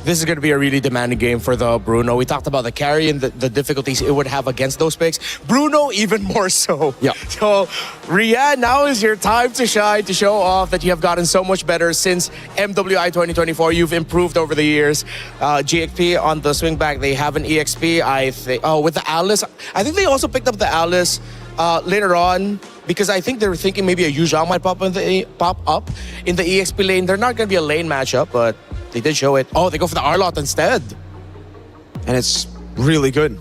this is going to be a really demanding game for the Bruno. We talked about the carry and the difficulties it would have against those picks. Bruno even more so. Yeah. So, Rian, now is your time to shine, to show off that you have gotten so much better since MWI 2024. You've improved over the years. GXP on the swing back, they have an EXP, I think. Oh, with the Alice. I think they also picked up the Alice later on, because I think they were thinking maybe a Yu Zhang might pop up in the EXP lane. They're not going to be a lane matchup, but they did show it. Oh, they go for the Arlot instead. And it's really good.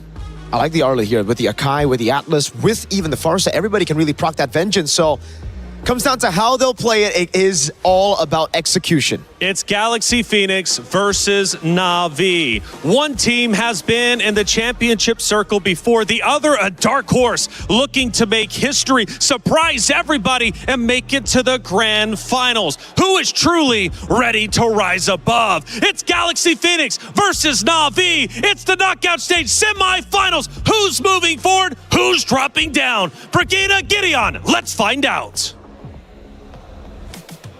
I like the Arlot here with the Akai, with the Atlas, with even the Farsa. Everybody can really proc that Vengeance. So comes down to how they'll play it. It is all about execution. It's Galaxy Phoenix versus Na'Vi. One team has been in the championship circle before, the other a dark horse looking to make history, surprise everybody, and make it to the grand finals. Who is truly ready to rise above? It's Galaxy Phoenix versus Na'Vi. It's the knockout stage semifinals. Who's moving forward? Who's dropping down? Brigida Gideon, let's find out.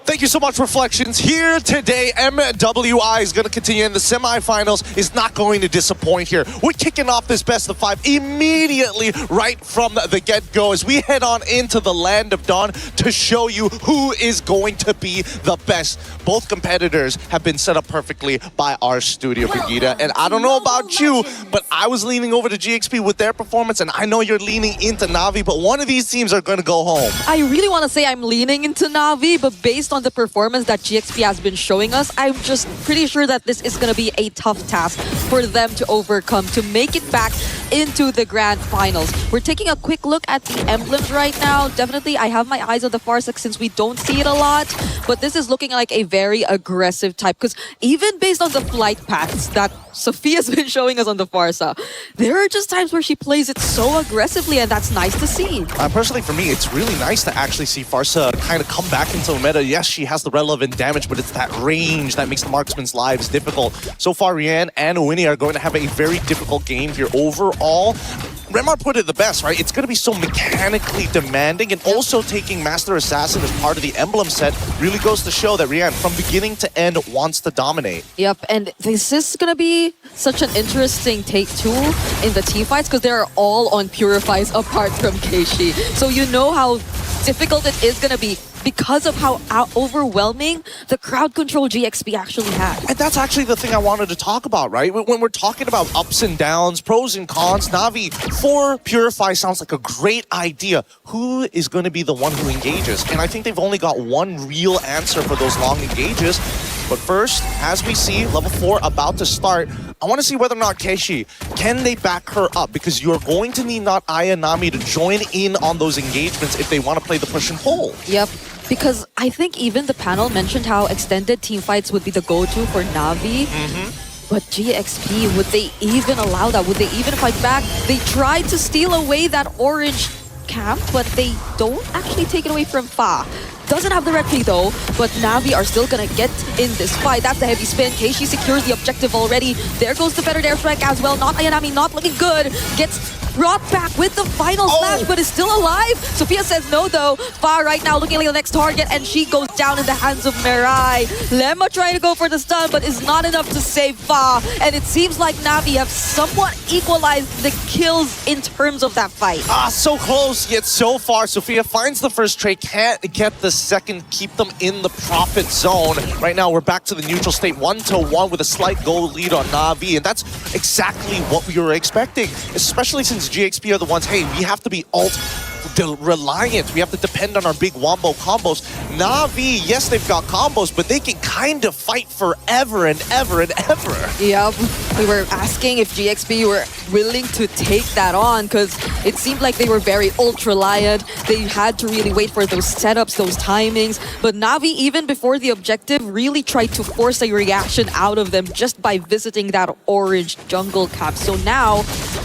Thank you so much, Reflections. Here today, MWI is going to continue in the semifinals, is not going to disappoint here. We're kicking off this best of 5 immediately right from the get-go as we head on into the Land of Dawn to show you who is going to be the best. Both competitors have been set up perfectly by our studio, Brigida. And I don't know about you, but I was leaning over to GXP with their performance, and I know you're leaning into Na'Vi, but one of these teams are going to go home. I really want to say I'm leaning into Na'Vi, but based on the performance that GXP has been showing us, I'm just pretty sure that this is going to be a tough task for them to overcome, to make it back into the grand finals. We're taking a quick look at the emblems right now. Definitely, I have my eyes on the Farsa since we don't see it a lot, but this is looking like a very aggressive type, because even based on the flight paths that Sophia's been showing us on the Farsa, there are just times where she plays it so aggressively, and that's nice to see. Personally, for me, it's really nice to actually see Farsa kind of come back into the meta. Yes, she has the relevant damage, but it's that range that makes the marksman's lives difficult. So far, Rian and Winnie are going to have a very difficult game here overall. Remar put it the best, right? It's going to be so mechanically demanding, and also taking Master Assassin as part of the emblem set really goes to show that Rian, from beginning to end, wants to dominate. Yep, and this is going to be such an interesting take too in the team fights, because they're all on Purifies apart from Keishi. So you know how difficult it is going to be because of how overwhelming the crowd control GXP actually had. And that's actually the thing I wanted to talk about, right? When we're talking about ups and downs, pros and cons, Na'Vi for Purify sounds like a great idea. Who is going to be the one who engages? And I think they've only got one real answer for those long engages. But first, as we see level 4 about to start, I want to see whether or not Keishi, can they back her up? Because you're going to need not Aya and Nami to join in on those engagements if they want to play the push and pull. Yep. Because I think even the panel mentioned how extended team fights would be the go-to for Na'Vi. But GXP, would they even allow that? Would they even fight back? They tried to steal away that orange camp, but they don't actually take it away from Fa. Doesn't have the red key though, but Na'Vi are still gonna get in this fight. That's the heavy spin. Keishi secures the objective already. There goes the better airstrike as well. Not Ayanami, not looking good. Gets brought back with the final slash, but is still alive. Sophia says no though. Fa right now looking like the next target, and she goes down in the hands of Mirai. Lemma trying to go for the stun, but is not enough to save Fa. And it seems like Na'Vi have somewhat equalized the kills in terms of that fight. So close, yet so far. Sophia finds the first trade, can't get the second, keep them in the profit zone. Right now, we're back to the neutral state, 1-1 with a slight goal lead on Na'Vi, and that's exactly what we were expecting, especially since GXP are the ones, hey, we have to be reliant. We have to depend on our big wombo combos. Na'Vi, yes, they've got combos, but they can kind of fight forever and ever and ever. Yep, we were asking if GXP were willing to take that on, because it seemed like they were very ultra-reliant. They had to really wait for those setups, those timings. But Na'Vi, even before the objective, really tried to force a reaction out of them just by visiting that orange jungle cap. So now,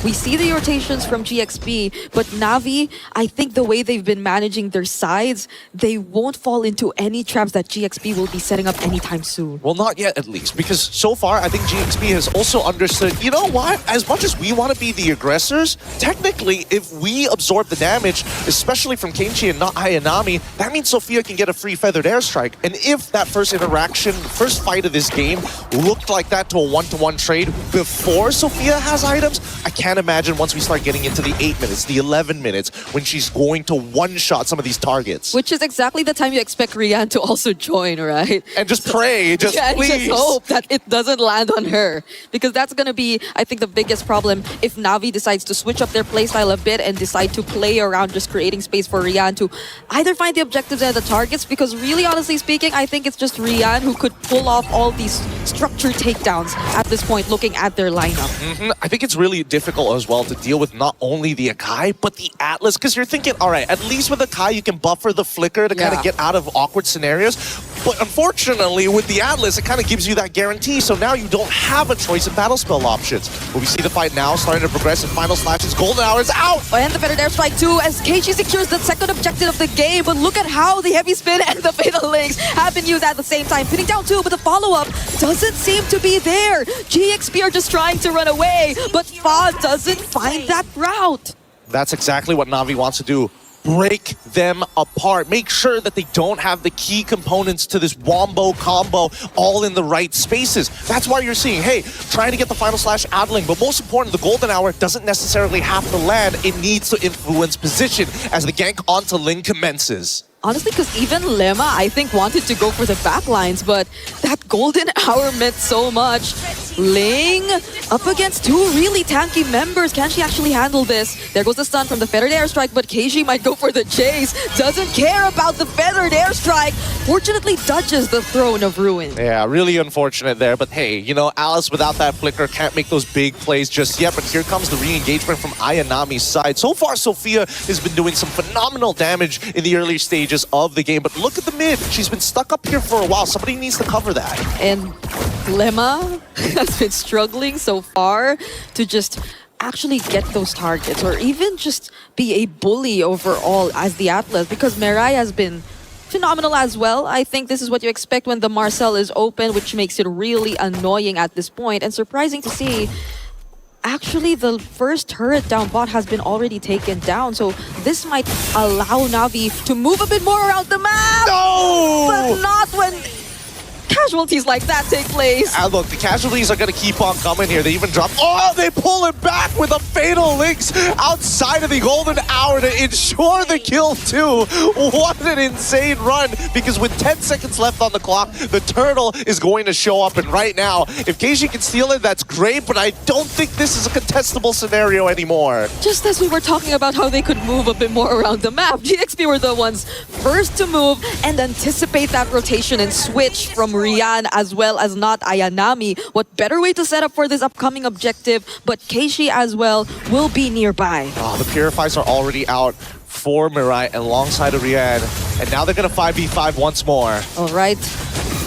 we see the rotations from GXP, but Na'Vi, I think the way they've been managing their sides, they won't fall into any traps that GXP will be setting up anytime soon. Well, not yet, at least, because so far, I think GXP has also understood, you know what? As much as we want to be the aggressors, technically, if we absorb the damage, especially from Kenshi and not Ayanami, that means Sophia can get a free feathered airstrike. And if that first interaction, first fight of this game looked like that to a one-to-one trade before Sophia has items, I can't imagine once we start getting into the 8 minutes, the 11 minutes, when she's going to one-shot some of these targets. Which is exactly the time you expect Rian to also join, right? And just pray, just yeah, please. And just hope that it doesn't land on her. Because that's going to be, I think, the biggest problem if Na'Vi decides to switch up their playstyle a bit and decide to play around just creating space for Rian to either find the objectives and the targets. Because really, honestly speaking, I think it's just Rian who could pull off all these structured takedowns at this point, looking at their lineup. I think it's really difficult as well to deal with not only the Akai, but the Atlas, because you're thinking, all right, at least with Akai, you can buffer the flicker to kind of get out of awkward scenarios. But unfortunately, with the Atlas, it kind of gives you that guarantee, so now you don't have a choice of battle spell options. But we see the fight now starting to progress, and final slashes, golden hour is out! And the feathered airstrike too, as Keiichi secures the second objective of the game. But look at how the heavy spin and the fatal links have been used at the same time. Pinning down two, but the follow-up doesn't seem to be there. GXP are just trying to run away, but Fa doesn't find that route. That's exactly what Na'Vi wants to do. Break them apart. Make sure that they don't have the key components to this wombo combo all in the right spaces. That's why you're seeing, hey, trying to get the final slash Adling, but most important, the golden hour doesn't necessarily have to land. It needs to influence position as the gank onto Ling commences. Honestly, because even Lemma, I think, wanted to go for the backlines, but that golden hour meant so much. Ling up against two really tanky members. Can she actually handle this? There goes the stun from the feathered airstrike, but Keiichi might go for the chase. Doesn't care about the feathered airstrike. Fortunately, dodges the throne of ruin. Yeah, really unfortunate there. But hey, you know, Alice without that flicker can't make those big plays just yet. But here comes the re-engagement from Ayanami's side. So far, Sophia has been doing some phenomenal damage in the early stages of the game. But look at the mid. She's been stuck up here for a while. Somebody needs to cover that. And Lemma has been struggling so far to just actually get those targets or even just be a bully overall as the Atlas, because Mirai has been phenomenal as well. I think this is what you expect when the Marcel is open, which makes it really annoying at this point. And surprising to see, actually the first turret down bot has been already taken down, so this might allow Na'Vi to move a bit more around the map. No! But not when casualties like that take place. And look, the casualties are going to keep on coming here. They even drop... Oh, they pull it back with a fatal links outside of the golden hour to ensure the kill too. What an insane run, because with 10 seconds left on the clock, the turtle is going to show up. And right now, if Keiichi can steal it, that's great, but I don't think this is a contestable scenario anymore. Just as we were talking about how they could move a bit more around the map, GXP were the ones first to move and anticipate that rotation and switch from Rian as well as not Ayanami. What better way to set up for this upcoming objective, but Keiichi as well will be nearby. Oh, the Purifies are already out for Mirai alongside of Rian, and now they're going to 5v5 once more. All right.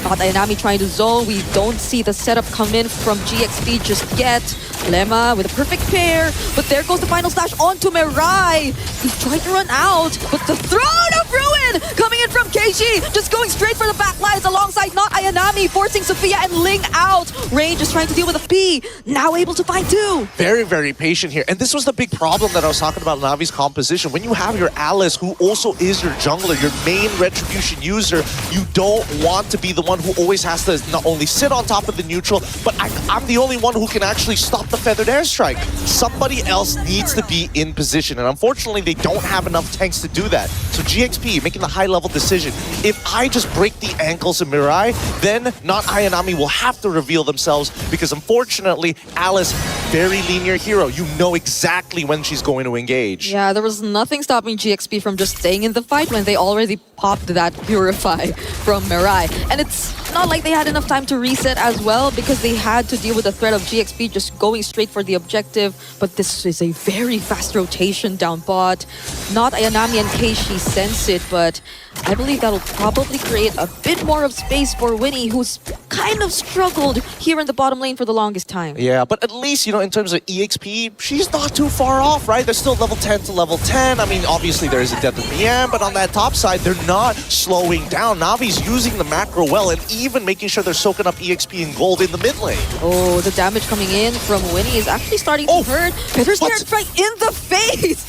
Not Ayanami trying to zone. We don't see the setup come in from GXP just yet. Lemma with a perfect pair, but there goes the final slash onto Mirai. He's trying to run out, but the throne of ruin coming in from Keiichi, just going straight for the backlines alongside not Ayanami, forcing Sophia and Ling out. Range is trying to deal with a P, now able to find two. Very, very patient here. And this was the big problem that I was talking about Navi's composition. When you have your Alice, who also is your jungler, your main retribution user, you don't want to be the one who always has to not only sit on top of the neutral, but I'm the only one who can actually stop the feathered airstrike. Somebody else needs to be in position, and unfortunately they don't have enough tanks to do that. So GXP making the high-level decision. If I just break the ankles of Mirai, then not Ayanami will have to reveal themselves, because unfortunately Alice, very linear hero. You know exactly when she's going to engage. Yeah, there was nothing stopping GXP from just staying in the fight when they already popped that Purify from Mirai. And it's not like they had enough time to reset as well, because they had to deal with the threat of GXP just going straight for the objective. But this is a very fast rotation down bot. Not Ayanami and Keiichi sense it, but I believe think that'll probably create a bit more of space for Winnie, who's kind of struggled here in the bottom lane for the longest time. Yeah, but at least, you know, in terms of EXP, she's not too far off, right? They're still level 10 to level 10. I mean, obviously there is a depth of PM, but on that top side, they're not slowing down. Navi's using the macro well and even making sure they're soaking up EXP and gold in the mid lane. Oh, the damage coming in from Winnie is actually starting to hurt. Peter's right in the face!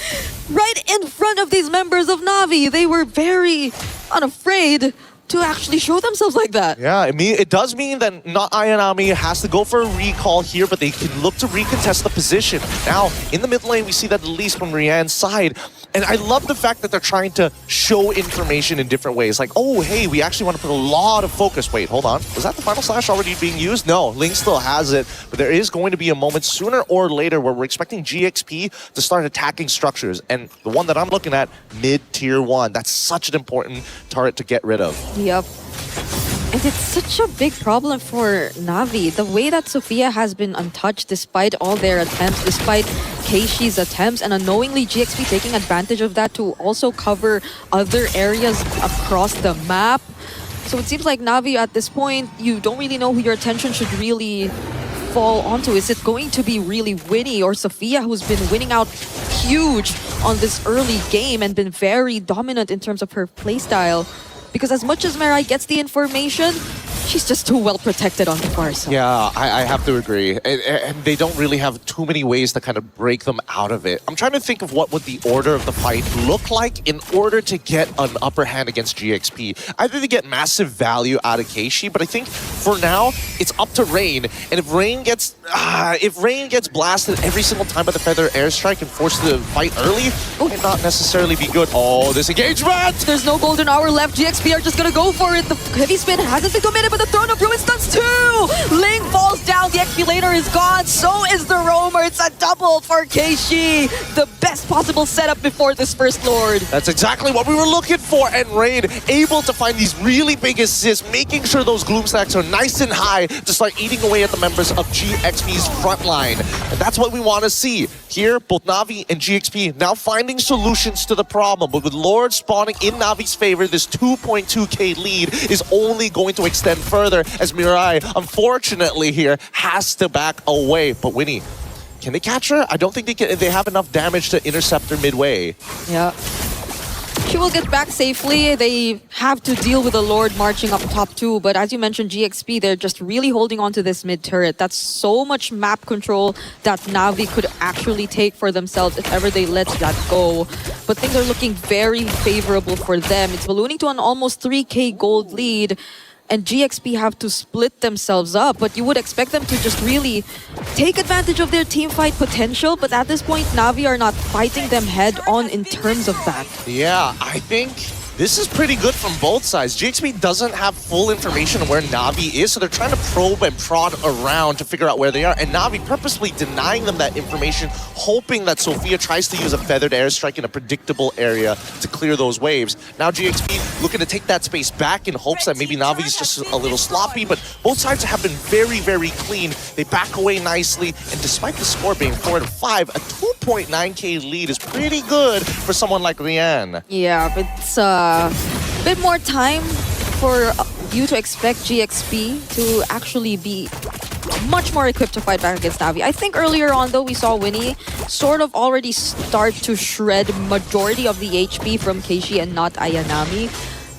Right in front of these members of Navi. They were very unafraid to actually show themselves like that. Yeah, I mean, it does mean that not Ayanami has to go for a recall here, but they can look to recontest the position. Now, in the mid lane, we see that at least from Rianne's side. And I love the fact that they're trying to show information in different ways. Like, oh, hey, we actually want to put a lot of focus. Wait, hold on. Was that the final slash already being used? No, Ling still has it. But there is going to be a moment sooner or later where we're expecting GXP to start attacking structures. And the one that I'm looking at, mid-tier 1. That's such an important turret to get rid of. Yep. And it's such a big problem for Navi. The way that Sophia has been untouched despite all their attempts, despite Keishi's attempts, and unknowingly GXP taking advantage of that to also cover other areas across the map. So it seems like Navi at this point, you don't really know who your attention should really fall onto. Is it going to be really Winnie or Sophia, who's been winning out huge on this early game and been very dominant in terms of her playstyle? Because as much as Mirai gets the information, she's just too well protected on the far side. Yeah, I have to agree. And they don't really have too many ways to kind of break them out of it. I'm trying to think of what would the order of the fight look like in order to get an upper hand against GXP. Either to get massive value out of Keishi, but I think for now, it's up to Rain. And if Rain gets blasted every single time by the Feather Airstrike and forced to fight early, it might not necessarily be good. Oh, this engagement! There's no golden hour left. GXP are just gonna go for it. The heavy spin hasn't been committed, but the Throne of Ruin stuns too! Ling falls down, the XP laner is gone, so is the Roamer. It's a double for Keishi. The best possible setup before this First Lord. That's exactly what we were looking for, and Rain able to find these really big assists, making sure those Gloom stacks are nice and high to start eating away at the members of GXP's front line. And that's what we want to see. Here, both Navi and GXP now finding solutions to the problem, but with Lord spawning in Navi's favor, this 2.2k lead is only going to extend further as Mirai, unfortunately here, has to back away. But Winnie, can they catch her? I don't think they have enough damage to intercept her midway. Yeah. She will get back safely. They have to deal with the Lord marching up top too, but as you mentioned, GXP, they're just really holding on to this mid turret. That's so much map control that Navi could actually take for themselves if ever they let that go. But things are looking very favorable for them. It's ballooning to an almost 3k gold lead, and GXP have to split themselves up, but you would expect them to just really take advantage of their team fight potential, but at this point, Navi are not fighting them head on in terms of that. Yeah, I think this is pretty good from both sides. GXP doesn't have full information on where Navi is, so they're trying to probe and prod around to figure out where they are, and Navi purposely denying them that information, hoping that Sophia tries to use a feathered airstrike in a predictable area to clear those waves. Now GXP looking to take that space back in hopes that maybe Navi's just a little sloppy, but both sides have been very, very clean. They back away nicely, and despite the score being 4-5, a 2.9k lead is pretty good for someone like Rianne. Yeah, but it's a bit more time for you to expect GXP to actually be much more equipped to fight back against Navi. I think earlier on, though, we saw Winnie sort of already start to shred majority of the HP from Keishi and not Ayanami.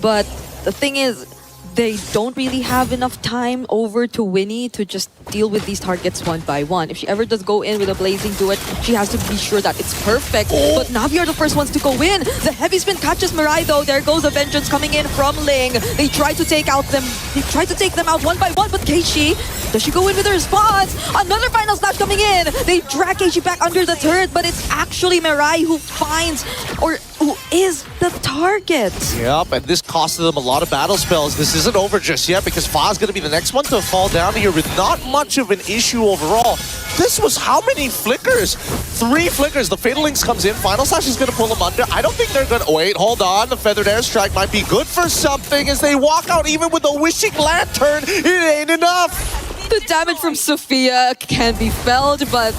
But the thing is, they don't really have enough time over to Winnie to just deal with these targets one by one. If she ever does go in with a blazing duet, she has to be sure that it's perfect. But Navi are the first ones to go in. The heavy spin catches Mirai though. There goes a vengeance coming in from Ling. They try to take them out one by one, but Keishi, does she go in with her response? Another final slash coming in. They drag Keishi back under the turret, but it's actually Mirai who finds, or who is the target. Yep, and this costed them a lot of battle spells. This isn't over just yet because Fa's going to be the next one to fall down here with not much of an issue overall. This was how many flickers? 3 flickers. The Fatal Links comes in. Final Slash is going to pull them under. I don't think they're going to... Wait, hold on. The Feathered Airstrike might be good for something as they walk out even with a Wishing Lantern. It ain't enough. The damage from Sophia can be felt, but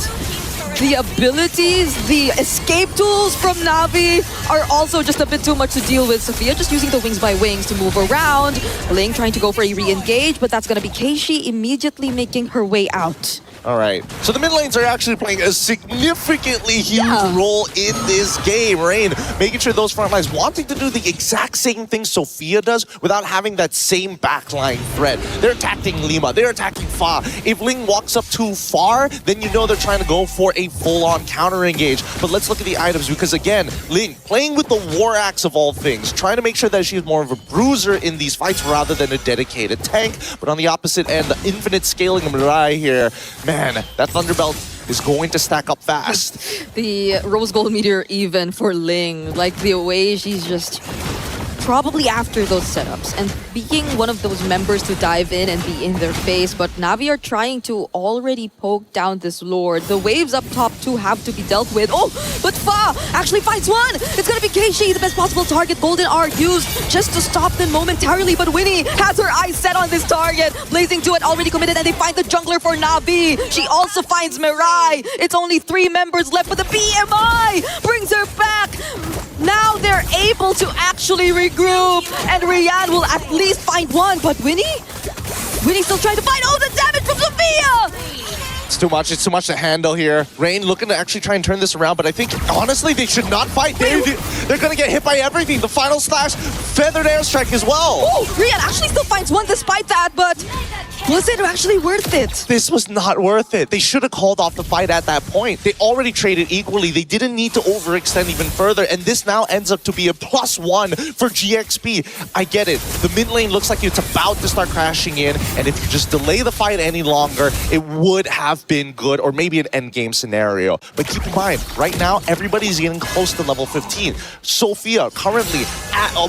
the abilities, the escape tools from Na'Vi are also just a bit too much to deal with. Sophia just using the wings by wings to move around. Ling trying to go for a re-engage, but that's going to be Keishi immediately making her way out. All right. So the mid lanes are actually playing a significantly huge role in this game. Rain making sure those front lines wanting to do the exact same thing Sophia does without having that same backline threat. They're attacking Lima. They're attacking Fa. If Ling walks up too far, then you know they're trying to go for a full-on counter engage. But let's look at the items because, again, Ling playing with the War Axe of all things, trying to make sure that she's more of a bruiser in these fights rather than a dedicated tank. But on the opposite end, the infinite scaling of Mirai here, man, that Thunderbelt is going to stack up fast. The Rose Gold Meteor even for Ling, like the way she's just probably after those setups and being one of those members to dive in and be in their face, but Na'Vi are trying to already poke down this Lord. The waves up top too have to be dealt with. Oh, but Fa actually finds one! It's gonna be Keishi, the best possible target. Golden R used just to stop them momentarily, but Winnie has her eyes set on this target. Blazing Duet already committed and they find the jungler for Na'Vi. She also finds Mirai. It's only 3 members left, but the BMI brings her back. Now they're able to actually regroup, and Rian will at least find one, but Winnie's still trying to find all the damage from Sophia! It's too much. It's too much to handle here. Rain looking to actually try and turn this around, but I think, honestly, they should not fight. They're going to get hit by everything. The final slash, feathered airstrike as well. Oh, Rian actually still finds one despite that, but was it actually worth it? This was not worth it. They should have called off the fight at that point. They already traded equally. They didn't need to overextend even further, and this now ends up to be a +1 for GXP. I get it. The mid lane looks like it's about to start crashing in, and if you just delay the fight any longer, it would have been good, or maybe an endgame scenario. But keep in mind, right now, everybody's getting close to level 15. Sophia, currently,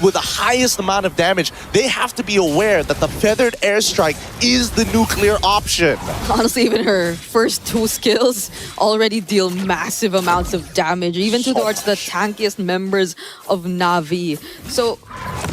with the highest amount of damage, they have to be aware that the feathered airstrike is the nuclear option. Honestly, even her first 2 skills already deal massive amounts of damage, even towards the tankiest members of Na'Vi. So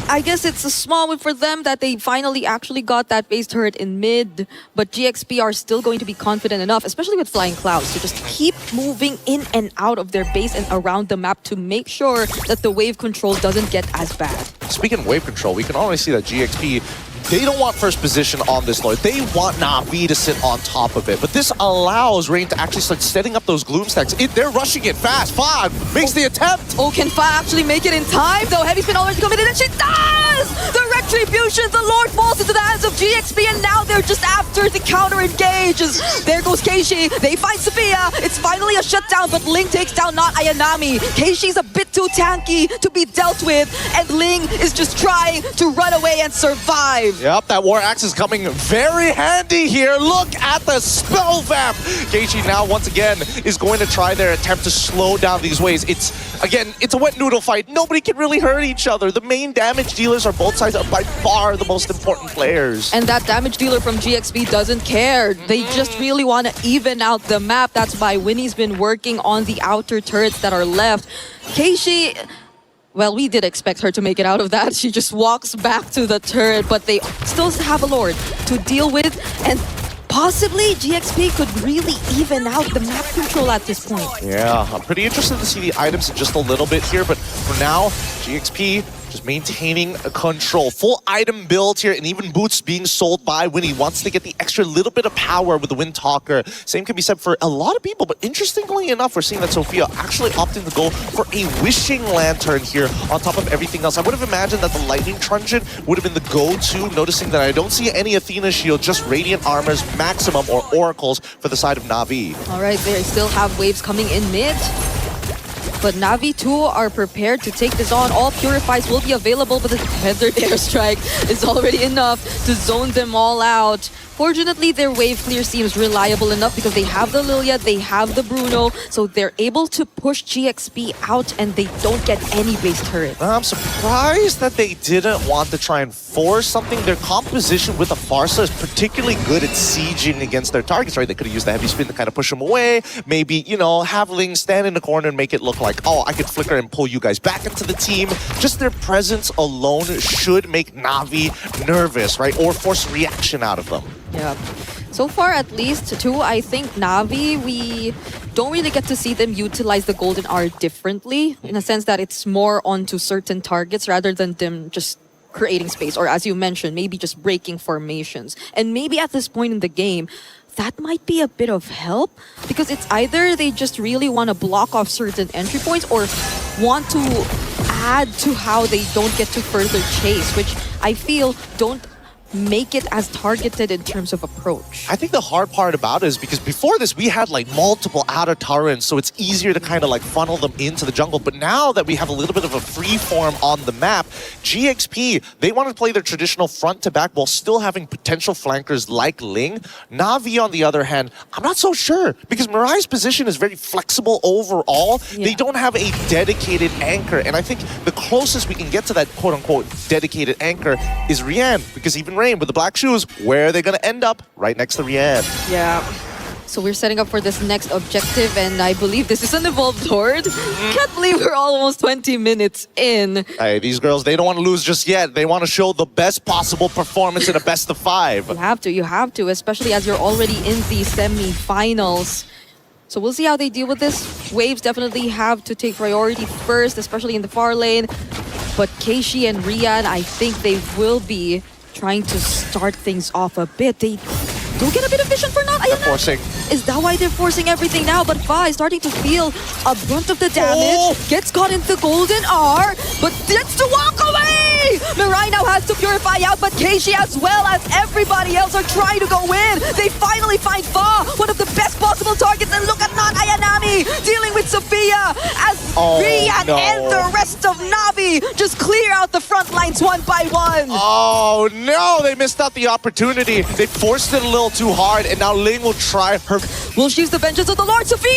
I guess it's a small win for them that they finally actually got that base turret in mid, but GXP are still going to be confident enough, especially with Flying Clouds, to just keep moving in and out of their base and around the map to make sure that the wave control doesn't get as bad. Speaking of wave control, we can already see that GXP, they don't want first position on this Lord. They want Na'Vi to sit on top of it. But this allows Rain to actually start setting up those Gloom stacks. They're rushing it fast. Fog makes the attempt. Oh, can Fa actually make it in time? Though Heavy Spin already committed, and she does! The Retribution, the Lord falls into the hands of GXP, and now they're just after the counter engages. There goes Keishi. They find Sophia. It's finally a shutdown, but Ling takes down not Ayanami. Keishi's a bit too tanky to be dealt with, and Ling is just trying to run away and survive. Yep, that War Axe is coming very handy here. Look at the spell vamp. Keishi now, once again, is going to try their attempt to slow down these waves. It's a wet noodle fight. Nobody can really hurt each other. The main damage dealers are both sides, are by far the most important players. And that damage dealer from GXP doesn't care. They just really want to even out the map. That's why Winnie's been working on the outer turrets that are left. Keishi, well, we did expect her to make it out of that. She just walks back to the turret, but they still have a Lord to deal with, and possibly GXP could really even out the map control at this point. Yeah, I'm pretty interested to see the items in just a little bit here, but for now, GXP just maintaining control. Full item build here, and even boots being sold by Winnie. Wants to get the extra little bit of power with the Wind Talker. Same can be said for a lot of people, but interestingly enough, we're seeing that Sophia actually opting to go for a Wishing Lantern here on top of everything else. I would have imagined that the Lightning Truncheon would have been the go-to, noticing that I don't see any Athena Shield, just Radiant Armors maximum or Oracles for the side of Na'Vi. All right, they still have waves coming in mid. But Na'Vi too are prepared to take this on. All Purifies will be available, but the feathered airstrike is already enough to zone them all out. Fortunately, their wave clear seems reliable enough because they have the Lilia, they have the Bruno, so they're able to push GXP out and they don't get any base turret. I'm surprised that they didn't want to try and force something. Their composition with the Pharsa is particularly good at sieging against their targets, right? They could have used the heavy spin to kind of push them away. Maybe, you know, have Ling stand in the corner and make it look like, oh, I could flicker and pull you guys back into the team. Just their presence alone should make Na'Vi nervous, right? Or force reaction out of them. Yeah. So far, at least two, I think Na'Vi, we don't really get to see them utilize the golden hour differently, in a sense that it's more onto certain targets rather than them just creating space, or as you mentioned, maybe just breaking formations. And maybe at this point in the game, that might be a bit of help, because it's either they just really want to block off certain entry points or want to add to how they don't get to further chase, which I feel don't make it as targeted in terms of approach. I think the hard part about it is because before this, we had like multiple outer turrets, so it's easier to kind of like funnel them into the jungle. But now that we have a little bit of a free form on the map, GXP, they want to play their traditional front to back while still having potential flankers like Ling. Na'Vi, on the other hand, I'm not so sure, because Mirai's position is very flexible overall. Yeah. They don't have a dedicated anchor, and I think the closest we can get to that quote-unquote dedicated anchor is Rian, because even with the black shoes, where are they going to end up? Right next to Rian. Yeah. So we're setting up for this next objective, and I believe this is an evolved horde. Can't believe we're almost 20 minutes in. Hey, these girls, they don't want to lose just yet. They want to show the best possible performance in a best of 5. You have to, especially as you're already in the semi-finals. So we'll see how they deal with this. Waves definitely have to take priority first, especially in the far lane. But Keishi and Rian, I think they will be trying to start things off a bit. They do get a bit of vision for not. They're forcing. Is that why they're forcing everything now? But Fa is starting to feel a brunt of the damage. Gets caught in the golden R, but gets to walk away! Mirai now has to purify out, but Keishi as well as everybody else are trying to go in. They finally find Fa, one of the best possible targets, and look at not Ayanami dealing with Sophia as Rian and the rest of Na'Vi just clear out the front lines one by one. Oh no, they missed out the opportunity. They forced it a little too hard, and now Ling will try her. Will she use the vengeance of the Lord? Sophia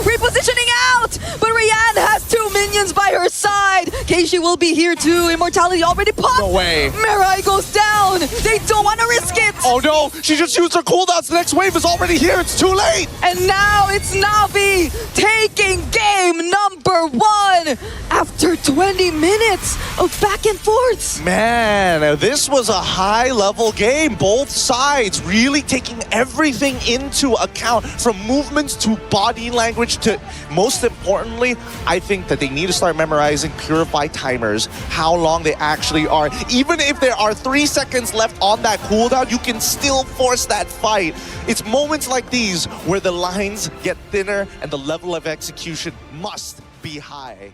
repositioning out, but Rian has 2 minions by her side. Keishi will be here too. Immortality already popped. No way. Mirai goes down. They don't want to risk it. Oh no, she just used her cooldowns. The next wave is already here. It's too late. And now it's Na'Vi taking game number 1 after 20 minutes of back and forths. Man, this was a high-level game. Both sides really taking everything into account, from movements to body language to, most importantly, I think that they need to start memorizing Purify timers, how long they actually are. Even if there are 3 seconds left on that cooldown, you can still force that fight. It's moments like these where the lines get thinner and the level of execution must be high.